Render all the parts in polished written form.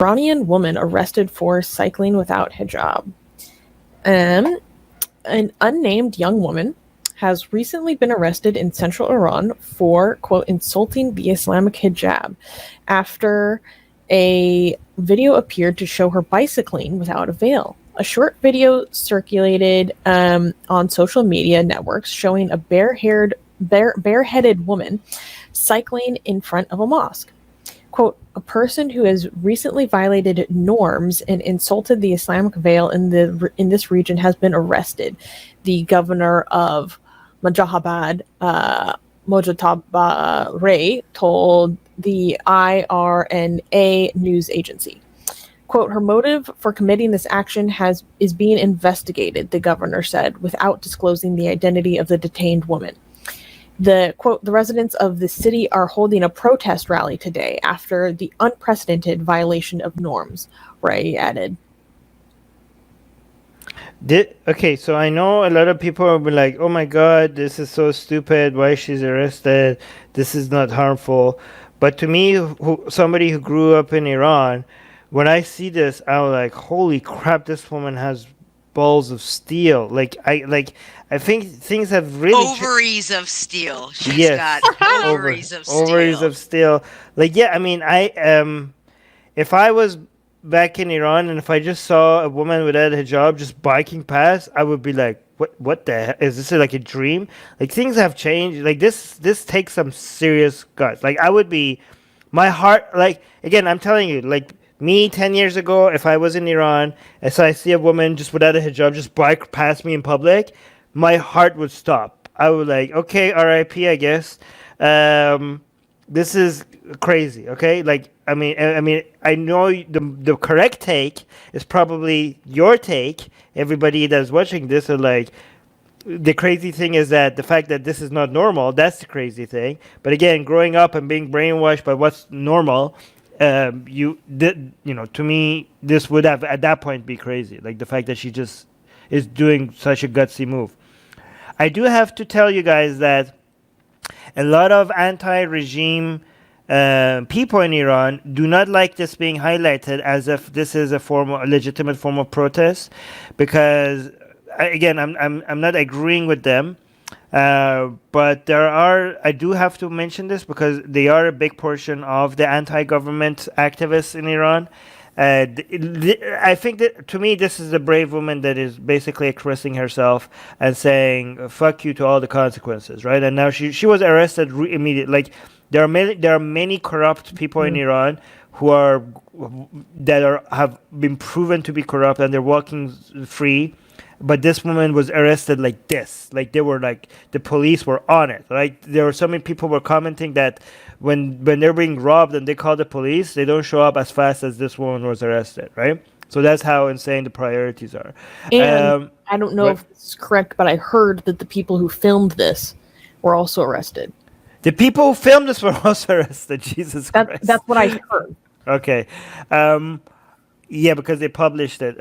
Iranian woman arrested for cycling without hijab. An unnamed young woman has recently been arrested in central Iran for, quote, insulting the Islamic hijab after a video appeared to show her bicycling without a veil. A short video circulated on social media networks showing a bareheaded woman cycling in front of a mosque. Quote, a person who has recently violated norms and insulted the Islamic veil in this region has been arrested, the governor of Mojabad, Mojtaba Ray, told the IRNA news agency. Quote, her motive for committing this action is being investigated, the governor said, without disclosing the identity of the detained woman. The quote, the residents of the city are holding a protest rally today after the unprecedented violation of norms, Ray added. Okay, so I know a lot of people will be like, oh my God, this is so stupid. Why she's arrested? This is not harmful. But to me, somebody who grew up in Iran, when I see this, I'm like, holy crap, this woman has balls of steel. I think things have really ovaries of steel. She's yes, got ovaries of steel. Ovaries of steel. I mean, if I was back in Iran and if I just saw a woman without a hijab just biking past, I would be like, what the heck? Is this like a dream? Like, things have changed. Like, this takes some serious guts. Like, I would be, my heart, like, again, I'm telling you, like, me 10 years ago, if I was in Iran and so I see a woman just without a hijab just bike past me in public, my heart would stop. I would like, okay, R.I.P. I guess. This is crazy. Okay, like I mean, I know the correct take is probably your take. Everybody that's watching this are like, the crazy thing is that the fact that this is not normal. That's the crazy thing. But again, growing up and being brainwashed by what's normal. To me, this would have at that point be crazy. Like the fact that she just is doing such a gutsy move. I do have to tell you guys that a lot of anti-regime people in Iran do not like this being highlighted as if this is a legitimate form of protest, because again, I'm not agreeing with them. But I do have to mention this because they are a big portion of the anti-government activists in Iran. I think that, to me, this is a brave woman that is basically expressing herself and saying "fuck you" to all the consequences, right? And now she was arrested immediately. Like there are many corrupt people in Iran who have been proven to be corrupt and they're walking free. But this woman was arrested like this. Like they were like, the police were on it. Like there were so many people were commenting that when they're being robbed and they call the police, they don't show up as fast as this woman was arrested, right? So that's how insane the priorities are. And I don't know if this is correct, but I heard that the people who filmed this were also arrested. The people who filmed this were also arrested. Jesus Christ. That's what I heard. Okay. Yeah, because they published it.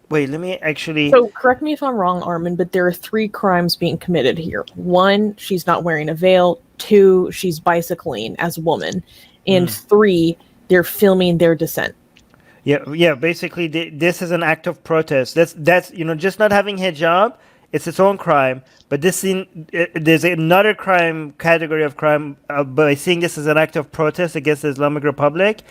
Wait, let me actually... So, correct me if I'm wrong, Armin, but there are 3 crimes being committed here. 1, she's not wearing a veil. 2, she's bicycling as a woman. And 3, they're filming their descent. Yeah. Basically, this is an act of protest. That's just not having hijab, it's its own crime. But there's another category of crime by seeing this as an act of protest against the Islamic Republic.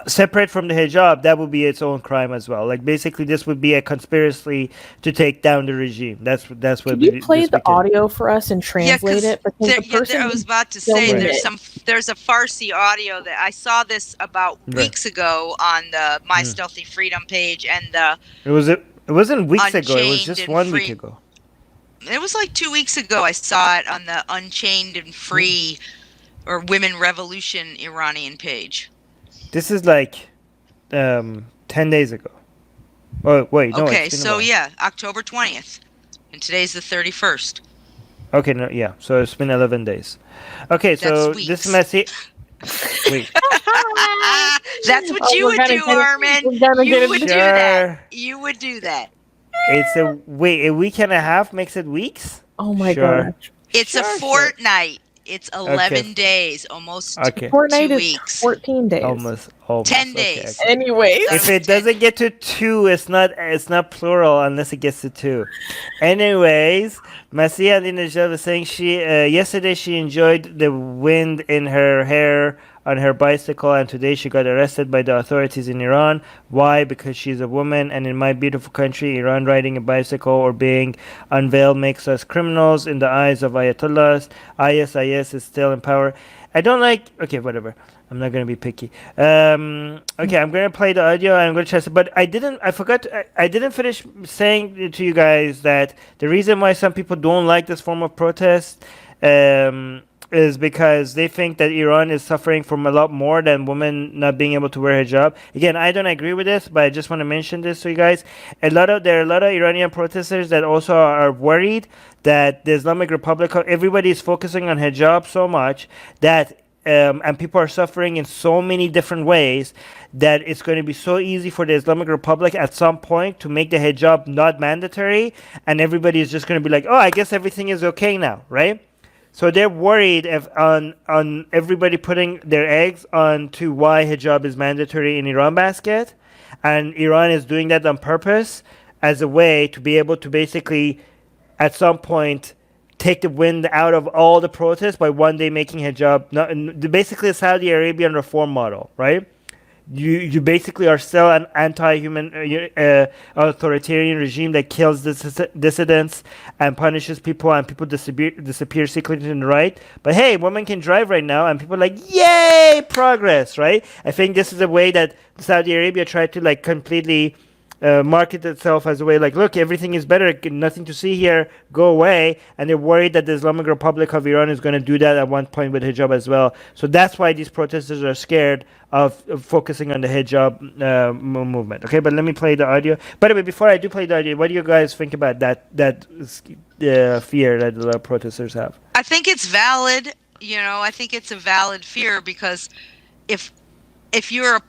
Separate from the hijab, that would be its own crime as well. Like basically, this would be a conspiracy to take down the regime. That's what. Can you play the audio for us and translate it? I was about to say there's a Farsi audio that I saw this about weeks ago on the My Stealthy Freedom page, and it wasn't weeks ago. It was just 1 week ago. It was like 2 weeks ago. I saw it on the Unchained and Free or Women Revolution Iranian page. This is like 10 days ago. Oh, wait, no. Okay, so yeah, October 20th. And today's the 31st. Okay, no, yeah. So it's been 11 days. Okay, so this message... Wait. That's what you would do, Armin. You would do that. You would do that. It's a week and a half makes it weeks? Oh my God. It's a fortnight. It's 11 days, almost Okay. 4 2 is weeks. 14 days. Almost. 10 Okay, days. okay. Anyways. If it doesn't get to 2, it's not plural unless it gets to 2. Anyways, Masia Dinajal was saying yesterday she enjoyed the wind in her hair on her bicycle, and today she got arrested by the authorities in Iran. Why? Because she's a woman, and in my beautiful country, Iran, riding a bicycle or being unveiled makes us criminals in the eyes of Ayatollahs. ISIS is still in power. I don't like. Okay, whatever. I'm not gonna be picky. Okay, I'm gonna play the audio. And I'm gonna test it, but I didn't. I forgot. I didn't finish saying to you guys that the reason why some people don't like this form of protest is because they think that Iran is suffering from a lot more than women not being able to wear hijab. Again, I don't agree with this, but I just want to mention this to you guys. There are a lot of Iranian protesters that also are worried that the Islamic Republic, everybody is focusing on hijab so much that and people are suffering in so many different ways that it's going to be so easy for the Islamic Republic at some point to make the hijab not mandatory, and everybody is just going to be like, oh, I guess everything is okay now, right? So they're worried on everybody putting their eggs onto why hijab is mandatory in Iran basket, and Iran is doing that on purpose as a way to be able to basically at some point take the wind out of all the protests by one day making hijab basically a Saudi Arabian reform model, right? You basically are still an anti-human authoritarian regime that kills dissidents and punishes people, and people disappear secretly in the right. But hey, women can drive right now, and people are like, yay, progress, right? I think this is a way that Saudi Arabia tried to like completely market itself as a way like, look, everything is better, nothing to see here, go away. And they're worried that the Islamic Republic of Iran is going to do that at one point with hijab as well. So that's why these protesters are scared of focusing on the hijab movement. Okay, but let me play the audio. By the way, before I do play the audio, what do you guys think about that fear that a lot of protesters have? I think it's valid. I think it's a valid fear, because if you're a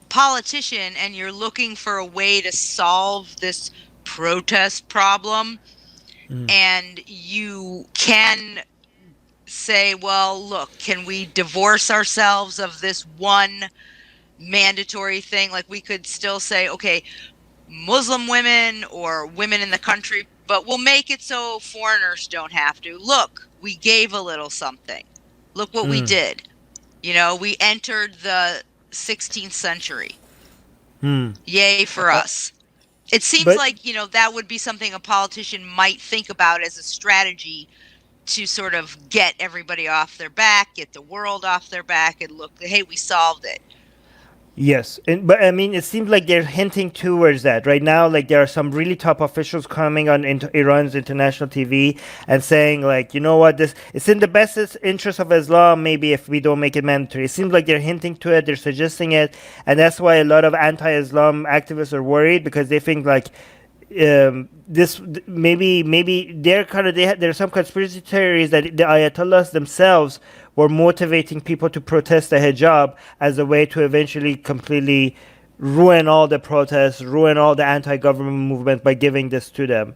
politician and you're looking for a way to solve this protest problem, and you can say, well, look, can we divorce ourselves of this one mandatory thing? Like, we could still say, okay, Muslim women or women in the country, but we'll make it so foreigners don't have to. Look, we gave a little something. Look what we did. We entered the 16th century. Yay for us. It seems like, that would be something a politician might think about as a strategy to sort of get everybody off their back, get the world off their back, and look, hey, we solved it. Yes, but I mean, it seems like they're hinting towards that right now. Like, there are some really top officials coming on into Iran's international TV and saying, like, you know what, it's in the best interest of Islam, maybe, if we don't make it mandatory. It seems like they're hinting to it, they're suggesting it, and that's why a lot of anti-Islam activists are worried, because they think like this maybe there are some conspiracy theories that the Ayatollahs themselves were motivating people to protest the hijab as a way to eventually completely ruin all the protests, ruin all the anti-government movement by giving this to them.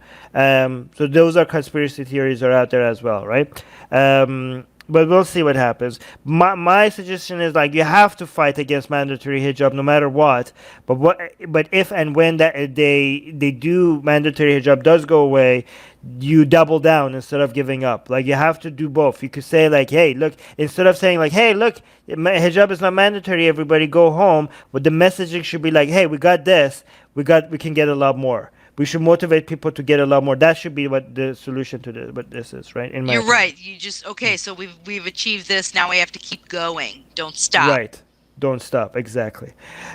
So those are conspiracy theories that are out there as well, right? But we'll see what happens. My suggestion is, like, you have to fight against mandatory hijab no matter what. But if and when that they do, mandatory hijab does go away, you double down instead of giving up. Like, you have to do both. You could say, like, hey, look, instead of saying like, hey, look, hijab is not mandatory, everybody go home. But the messaging should be like, hey, we got this, we can get a lot more. We should motivate people to get a lot more. That should be what the solution to what this is, right? You're opinion. Right. You just, okay, so we've achieved this. Now we have to keep going. Don't stop. Right. Don't stop. Exactly.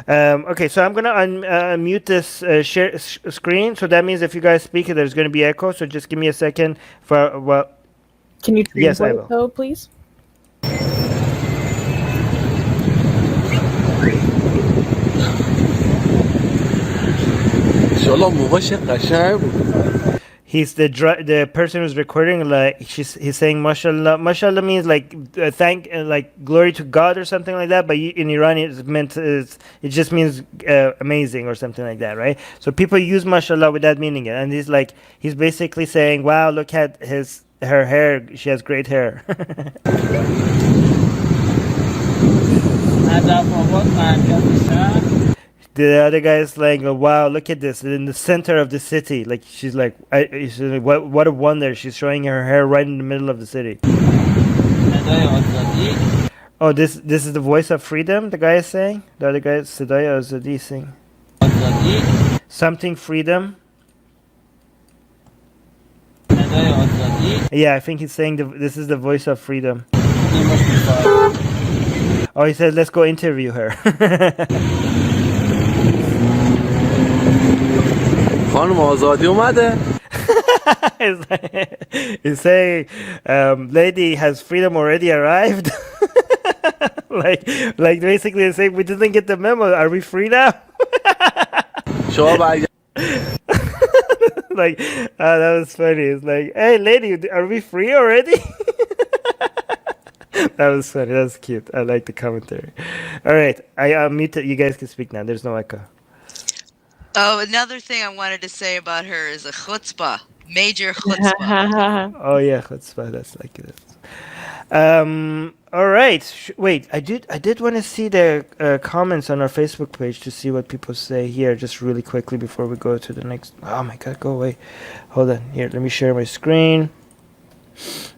Okay, so I'm going to unmute this share screen. So that means if you guys speak, there's going to be echo. So just give me a second for, well. Can you translate yes, I will. though, please? He's the person who's recording. Like, he's saying mashallah. Mashallah means like like glory to God or something like that. But in Iran, it just means amazing or something like that, right? So people use mashallah without meaning it, and he's basically saying, wow, look at his her hair. She has great hair. The other guy is like, oh, wow, look at this in the center of the city. Like she's like, what a wonder. She's showing her hair right in the middle of the city. Oh, this is the voice of freedom. The guy is saying. The other guy, Sedaya Azadi, saying something freedom. Yeah, I think he's saying this is the voice of freedom. Oh, he said, let's go interview her. خانم آزادی اومده. He's saying, lady, has freedom already arrived? like basically he's saying, we didn't get the memo. Are we free now? شما برگرد. Like, that was funny. It's like, hey, lady, are we free already? That was funny. That was cute. I like the commentary. All right, I muted. You guys can speak now. There's no echo. Oh, another thing I wanted to say about her is a chutzpah, major chutzpah. Oh yeah, chutzpah. That's like it. All right. Wait, I did want to see the comments on our Facebook page to see what people say here, just really quickly before we go to the next. Oh my God, go away. Hold on. Here, let me share my screen.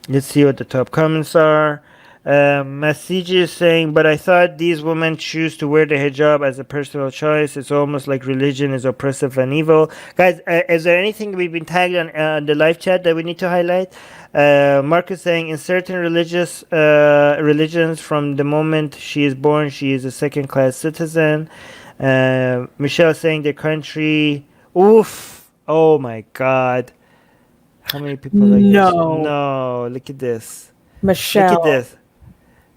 Let's see what the top comments are. Masiji is saying, but I thought these women choose to wear the hijab as a personal choice. It's almost like religion is oppressive and evil. Guys, is there anything we've been tagged on the live chat that we need to highlight? Marcus saying, in certain religions, from the moment she is born, she is a second-class citizen. Michelle saying the country. Oof! Oh my God! How many people like this? No! Look at this. Michelle. Look at this.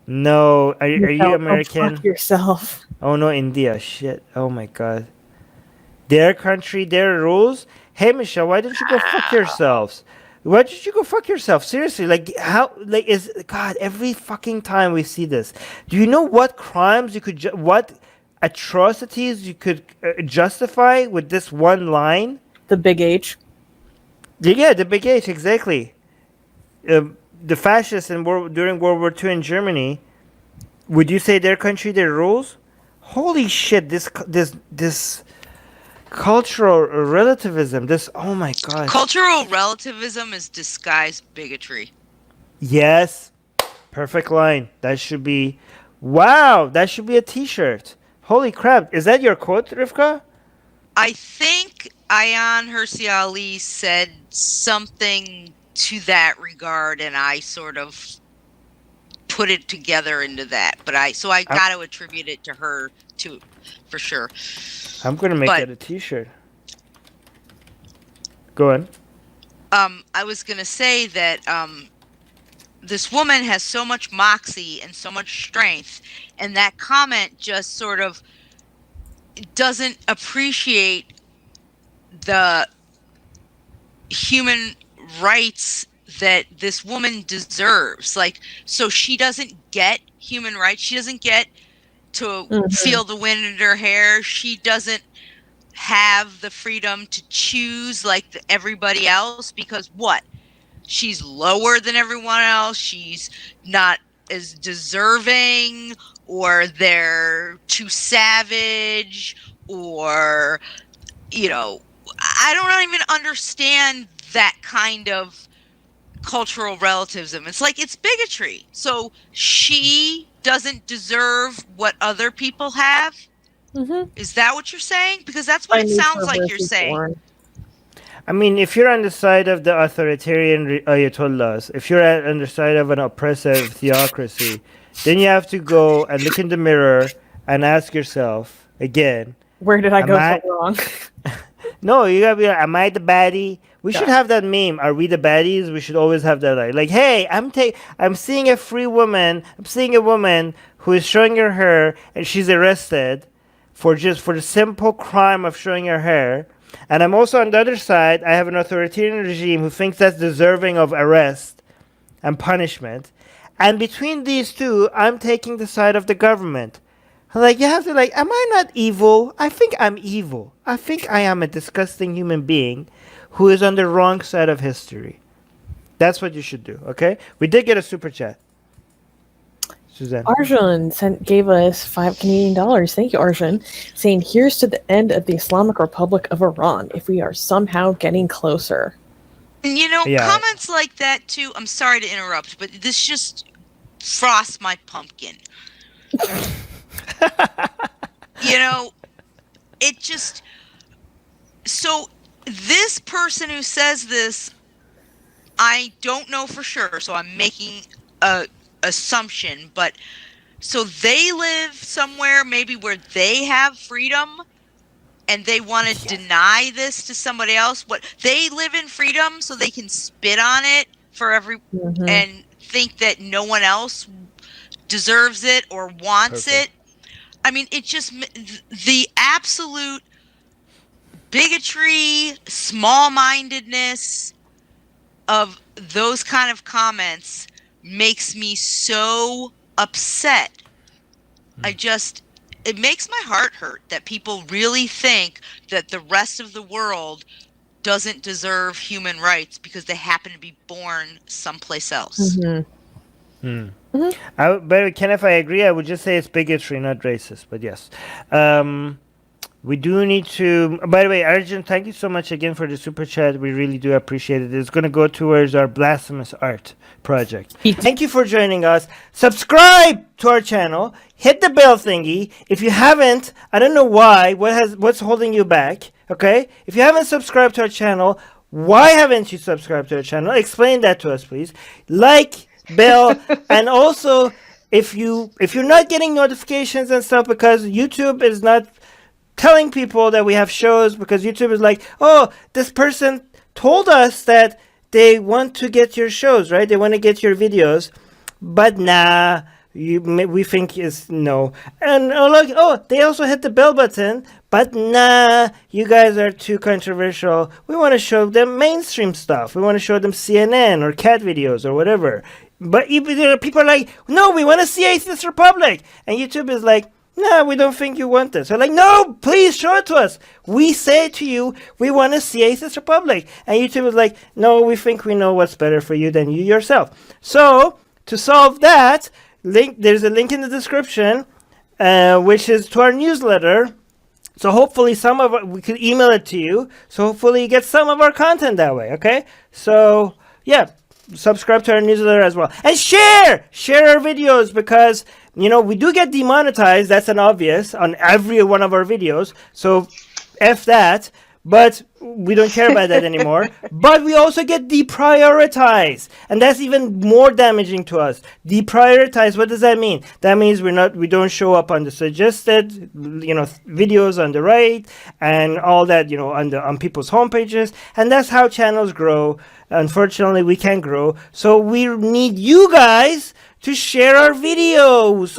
No, are you American? Fuck yourself. Oh no, India. Shit. Oh my God. Their country, their rules. Hey Michelle, why didn't you go fuck yourselves? Why did you go fuck yourself? Seriously, like how? Like is God? Every fucking time we see this, do you know what crimes you could, what atrocities you could justify with this one line? The big H. Yeah, the big H, exactly. The fascists during World War II in Germany, would you say their country, their rules? Holy shit! This cultural relativism. This, oh my God. Cultural relativism is disguised bigotry. Yes, perfect line. That should be. Wow, that should be a T-shirt. Holy crap! Is that your quote, Rivka? I think Ayan Hirsi Ali said something to that regard, and I sort of put it together into that. But I got to attribute it to her too, for sure. I'm gonna make that a T-shirt. Go on. I was gonna say that this woman has so much moxie and so much strength, and that comment just sort of doesn't appreciate the human rights that this woman deserves. Like, so she doesn't get human rights. She doesn't get to feel the wind in her hair. She doesn't have the freedom to choose like everybody else, because what? She's lower than everyone else. She's not as deserving, or they're too savage, or, you know, I don't even understand that kind of cultural relativism. It's like, it's bigotry. So she doesn't deserve what other people have? Mm-hmm. Is that what you're saying? Because that's what it sounds like you're saying. I mean, if you're on the side of the authoritarian ayatollahs, if you're on the side of an oppressive theocracy, then you have to go and look in the mirror and ask yourself again, where did I go so wrong? No, you gotta be like, am I the baddie? We should have that meme. Are we the baddies? We should always have that like, hey, I'm seeing a free woman. I'm seeing a woman who is showing her hair, and she's arrested for the simple crime of showing her hair. And I'm also on the other side. I have an authoritarian regime who thinks that's deserving of arrest and punishment. And between these two, I'm taking the side of the government. Like, you have to, like, am I not evil? I think I'm evil. I think I am a disgusting human being who is on the wrong side of history. That's what you should do. Okay. We did get a super chat. Susanna. Arjun gave us $5 Canadian. Thank you, Arjun. Saying, here's to the end of the Islamic Republic of Iran if we are somehow getting closer. And Yeah. comments like that too. I'm sorry to interrupt, but this just frosts my pumpkin. It just. So this person who says this, I don't know for sure, so I'm making a assumption, but so they live somewhere maybe where they have freedom and they want to deny this to somebody else. What they live in freedom so they can spit on it for and think that no one else deserves it or wants it. I mean, it just the absolute bigotry, small-mindedness of those kind of comments makes me so upset. It makes my heart hurt that people really think that the rest of the world doesn't deserve human rights because they happen to be born someplace else. But Ken, if I agree, I would just say it's bigotry, not racist. But yes. We do need to. By the way, Arjun, thank you so much again for the super chat. We really do appreciate it. It's going to go towards our blasphemous art project. Thank you for joining us. Subscribe to our channel. Hit the bell thingy. If you haven't, I don't know why. What's holding you back? Okay. If you haven't subscribed to our channel, why haven't you subscribed to our channel? Explain that to us, please. Like, bell, and also if you're not getting notifications and stuff because YouTube is not telling people that we have shows because YouTube is like, oh, this person told us that they want to get your shows, right? They want to get your videos, but nah, we think is no. And they also hit the bell button, but nah, you guys are too controversial. We want to show them mainstream stuff. We want to show them CNN or cat videos or whatever. But even there are people are like, no, we want to see Atheist Republic. And YouTube is like, no, we don't think you want this. We're like, no, please show it to us. We say to you, we want to see Atheist Republic. And YouTube is like, no, we think we know what's better for you than you yourself. So, to solve that, there's a link in the description, which is to our newsletter. So hopefully we could email it to you. So hopefully you get some of our content that way, okay? So, yeah, subscribe to our newsletter as well. And share our videos because we do get demonetized. That's an obvious on every one of our videos. So F that. But we don't care about that anymore. But we also get deprioritized. And that's even more damaging to us. Deprioritized, what does that mean? That means we don't show up on the suggested, videos on the right and all that, on people's homepages. And that's how channels grow. Unfortunately, we can't grow. So we need you guys to share our videos.